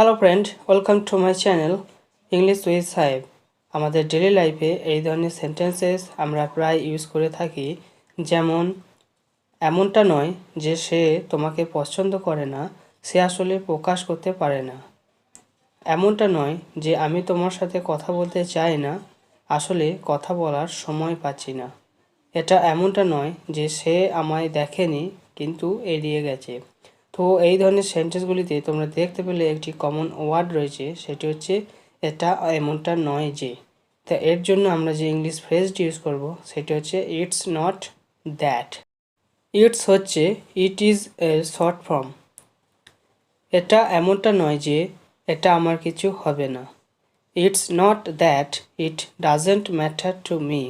Hello friend, welcome to my channel English with সাহেব। আমাদের daily লাইফে এই ধরনের সেন্টেন্সেস আমরা প্রায় ইউজ করে থাকি। যেমন, এমনটা নয় যে সে তোমাকে পছন্দ করে না, সে আসলে প্রকাশ করতে পারে না। এমনটা নয় যে আমি তোমার সাথে কথা বলতে চাই না, আসলে কথা বলার সময় পাচ্ছি না। এটা এমনটা নয় যে সে আমায় দেখেনি কিন্তু এড়িয়ে গেছে। তো এই ধরনের সেন্টেন্সগুলিতে তোমরা দেখতে পেলে একটি কমন ওয়ার্ড রয়েছে, সেটি হচ্ছে এটা এমনটা নয় যে। তা এর জন্য আমরা যে ইংলিশ ফ্রেজটি ইউজ করব সেটি হচ্ছে ইটস নট দ্যাট। ইটস হচ্ছে it is a short form. এটা এমনটা নয় যে এটা আমার কিছু হবে না। It's not that it doesn't matter to me.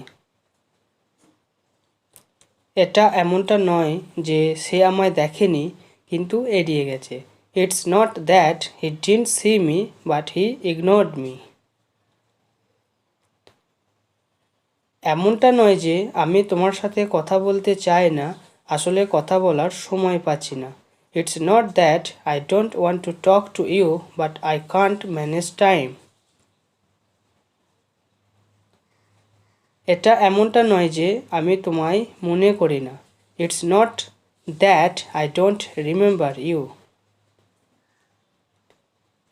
এটা এমনটা নয় যে সে আমায় দেখেনি কিন্তু এড়িয়ে গেছে। It's not that he didn't see me but he ignored me. এমনটা নয় যে আমি তোমার সাথে কথা বলতে চাই না, আসলে কথা বলার সময় পাচ্ছি না। It's not that I don't want to talk to you but I can't manage time. এটা এমনটা নয় যে আমি তোমায় মনে করি না। It's not that I don't remember you.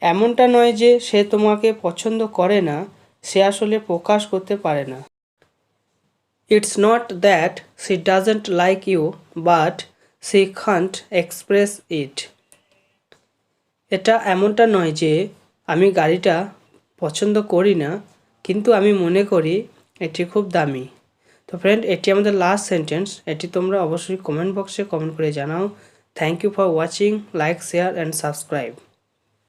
এমনটা নয় যে সে তোমাকে পছন্দ করে না, সে আসলে প্রকাশ করতে পারে না। It's not that she doesn't like you but she can't express it. এটা এমনটা নয় যে আমি গাড়িটা পছন্দ করি না, কিন্তু আমি মনে করি এটি খুব দামি। তো ফ্রেন্ড, এটি আমাদের লাস্ট সেন্টেন্স। এটি তোমরা অবশ্যই কমেন্ট বক্সে কমেন্ট করে জানাও। Thank you for watching, like, share and subscribe.